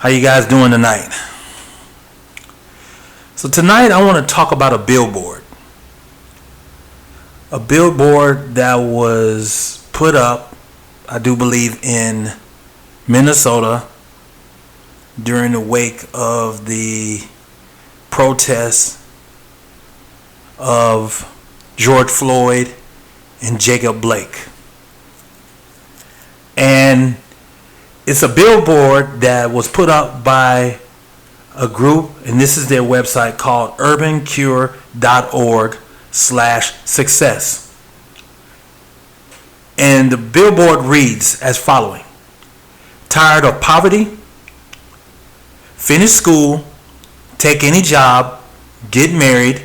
How you guys doing tonight? So tonight I want to talk about a billboard. A billboard that was put up, I do believe, in Minnesota during the wake of the protests of George Floyd and Jacob Blake. And it's a billboard that was put up by a group, and this is their website, called urbancure.org/success. And the billboard reads as following: tired of poverty? Finish school, take any job, get married,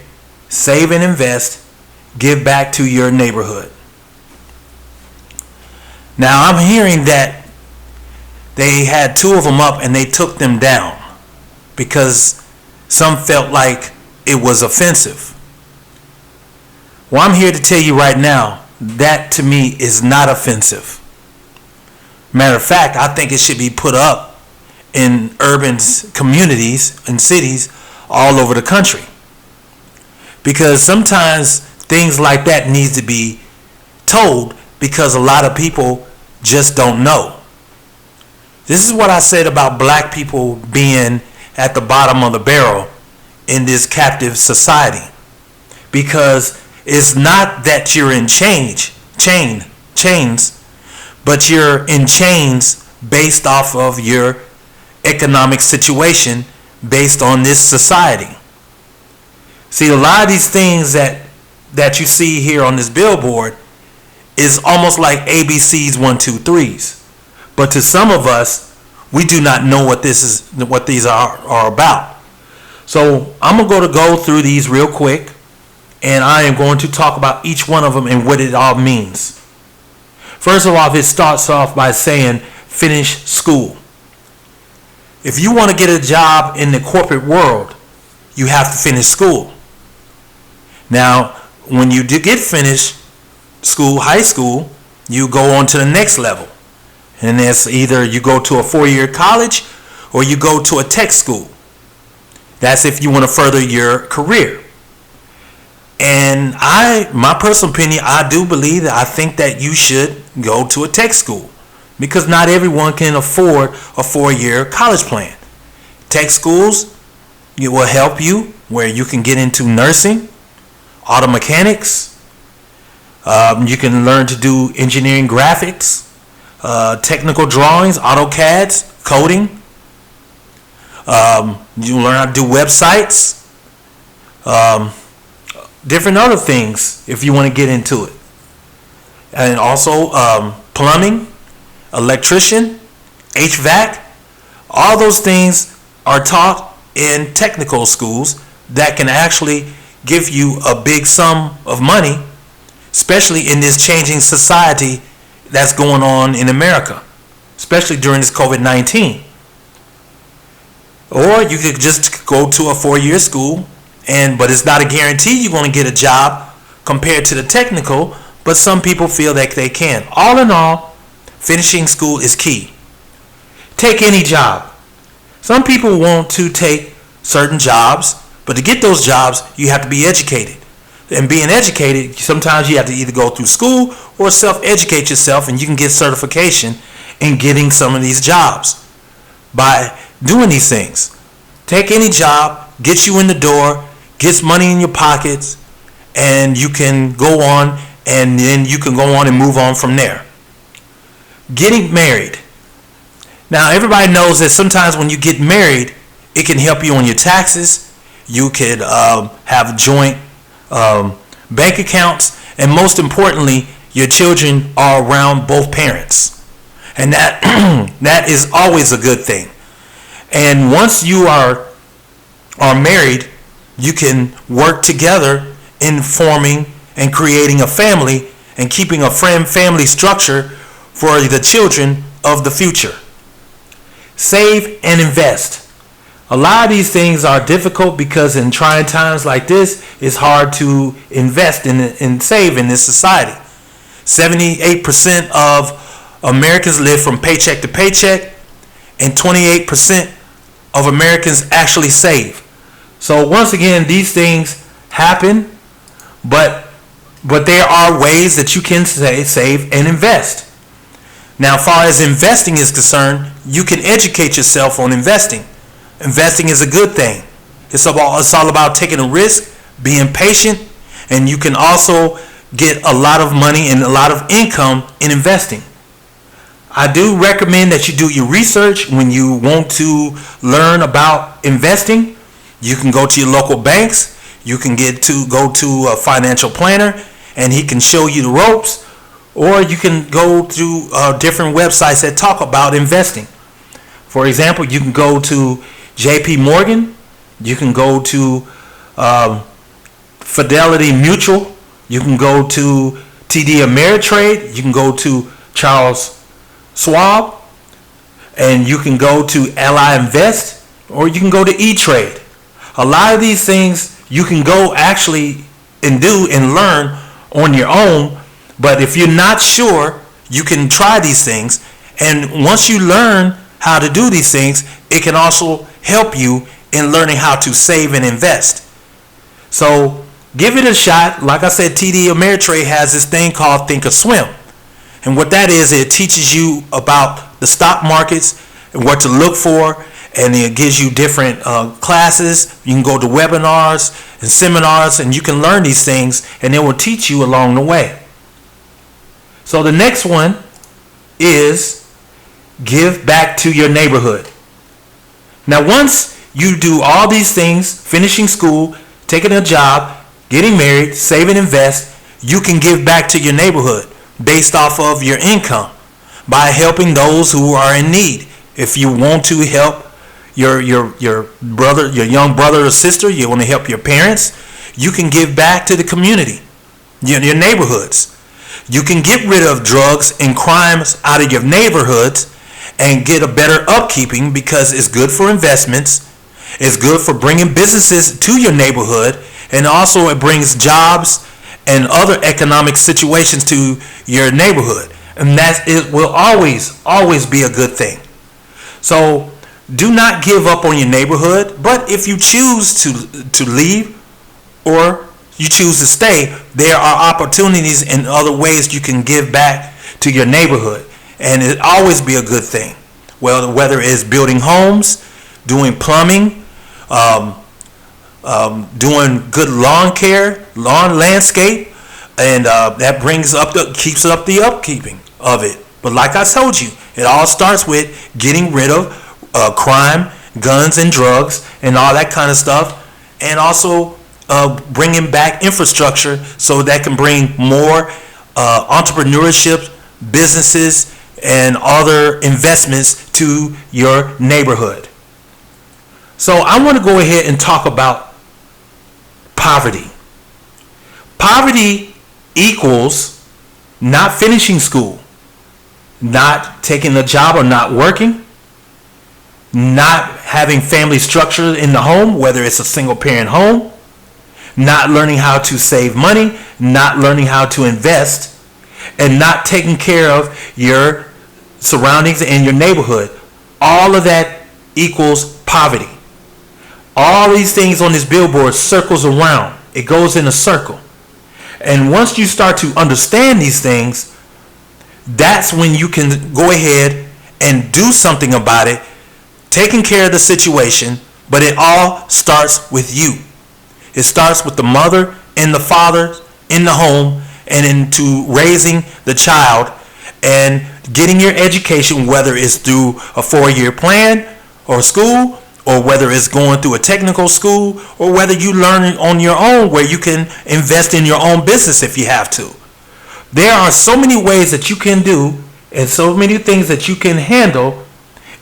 save and invest, give back to your neighborhood. Now I'm hearing that they had two of them up and they took them down because some felt like it was offensive. Well, I'm here to tell you right now, that to me is not offensive. Matter of fact, I think it should be put up in urban communities and cities all over the country. Because sometimes things like that needs to be told because a lot of people just don't know. This is what I said about black people being at the bottom of the barrel in this captive society. Because it's not that you're in chains, but you're in chains based off of your economic situation, based on this society. See, a lot of these things that you see here on this billboard is almost like ABC's 1, 2, 3s. But to some of us, we do not know what these are about. So I'm going to go through these real quick, and I am going to talk about each one of them and what it all means. First of all, it starts off by saying finish school. If you want to get a job in the corporate world, you have to finish school. Now, when you do get finished school, high school, you go on to the next level. And that's either you go to a 4-year college or you go to a tech school. That's if you want to further your career. And my personal opinion, I do believe that I think that you should go to a tech school because not everyone can afford a 4-year college plan. Tech schools, it will help you where you can get into nursing, auto mechanics. You can learn to do engineering graphics, technical drawings, AutoCADs, coding. You learn how to do websites, different other things if you want to get into it. And also plumbing, electrician, HVAC, all those things are taught in technical schools that can actually give you a big sum of money, especially in this changing society that's going on in America, especially during this COVID-19. Or you could just go to a 4-year school, but it's not a guarantee you're going to get a job compared to the technical, but some people feel that they can. All in all, finishing school is key. Take any job. Some people want to take certain jobs, but to get those jobs, you have to be educated. And being educated, sometimes you have to either go through school or self-educate yourself, and you can get certification in getting some of these jobs by doing these things. Take any job, get you in the door, gets money in your pockets, and you can go on, and then you can go on and move on from there. Getting married. Now, everybody knows that sometimes when you get married, it can help you on your taxes. You could have joint bank accounts, and most importantly, your children are around both parents, and that is always a good thing. And once you are married, you can work together in forming and creating a family and keeping a family structure for the children of the future. Save and invest. A lot of these things are difficult because in trying times like this, it's hard to invest and save in this society. 78% of Americans live from paycheck to paycheck, and 28% of Americans actually save. So once again, these things happen, but there are ways that you can save and invest. Now, as far as investing is concerned, you can educate yourself on investing. Investing is a good thing. It's all about taking a risk, being patient, and you can also get a lot of money and a lot of income in investing. I do recommend that you do your research when you want to learn about investing. You can go to your local banks. You can go to a financial planner, and he can show you the ropes. Or you can go to different websites that talk about investing. For example, you can go to JP Morgan. You can go to Fidelity Mutual. You can go to TD Ameritrade. You can go to Charles Schwab. And you can go to Ally Invest. Or you can go to E-Trade. A lot of these things you can go actually and do and learn on your own. But if you're not sure, you can try these things. And once you learn how to do these things, it can also help you in learning how to save and invest. So give it a shot. Like I said, TD Ameritrade has this thing called Think or Swim. And what that is, it teaches you about the stock markets and what to look for. And it gives you different classes. You can go to webinars and seminars, and you can learn these things, and it will teach you along the way. So the next one is give back to your neighborhood. Now, once you do all these things, finishing school, taking a job, getting married, save and invest, you can give back to your neighborhood based off of your income by helping those who are in need. If you want to help your brother, your young brother or sister, you want to help your parents, you can give back to the community, your neighborhoods. You can get rid of drugs and crimes out of your neighborhoods and get a better upkeeping because it's good for investments. It's good for bringing businesses to your neighborhood, and also it brings jobs and other economic situations to your neighborhood. And it will always be a good thing. So do not give up on your neighborhood, but if you choose to leave or you choose to stay, there are opportunities and other ways you can give back to your neighborhood, and it always be a good thing. Well, whether it's building homes, doing plumbing, doing good lawn care, lawn landscape, and that keeps up the upkeeping of it. But like I told you, it all starts with getting rid of crime, guns and drugs, and all that kind of stuff, and also bringing back infrastructure so that can bring more entrepreneurship, businesses, and other investments to your neighborhood. So I want to go ahead and talk about poverty. Poverty equals not finishing school, not taking a job or not working, not having family structure in the home, whether it's a single parent home, not learning how to save money, not learning how to invest, and not taking care of your surroundings and your neighborhood. All of that equals poverty. All these things on this billboard circles around. It goes in a circle. And once you start to understand these things, that's when you can go ahead and do something about it, taking care of the situation, but it all starts with you. It starts with the mother and the father in the home and into raising the child and getting your education, whether it's through a 4-year plan or school, or whether it's going through a technical school, or whether you learn on your own where you can invest in your own business if you have to. There are so many ways that you can do and so many things that you can handle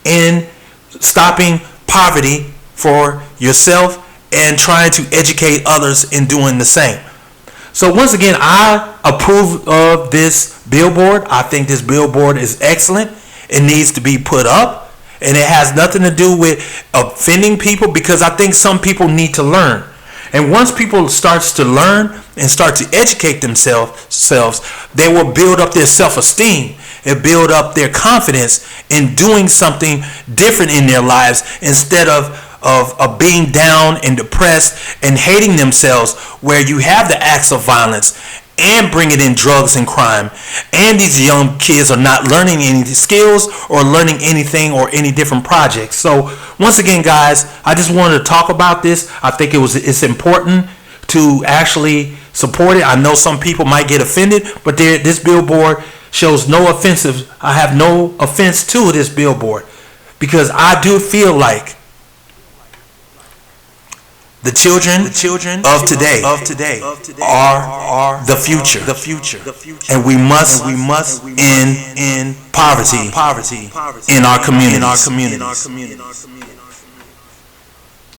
in stopping poverty for yourself and trying to educate others in doing the same. So once again, I approve of this billboard. I think this billboard is excellent. It needs to be put up, and it has nothing to do with offending people, because I think some people need to learn. And once people starts to learn and start to educate themselves, they will build up their self-esteem, It build up their confidence in doing something different in their lives instead of being down and depressed and hating themselves, where you have the acts of violence and bringing in drugs and crime, and these young kids are not learning any skills or learning anything or any different projects. So once again, guys, I just wanted to talk about this. I think it's important to actually support it. I know some people might get offended, but this billboard shows no offensive. I have no offense to this billboard, because I do feel like the children of today are the future, and we must end poverty in our communities.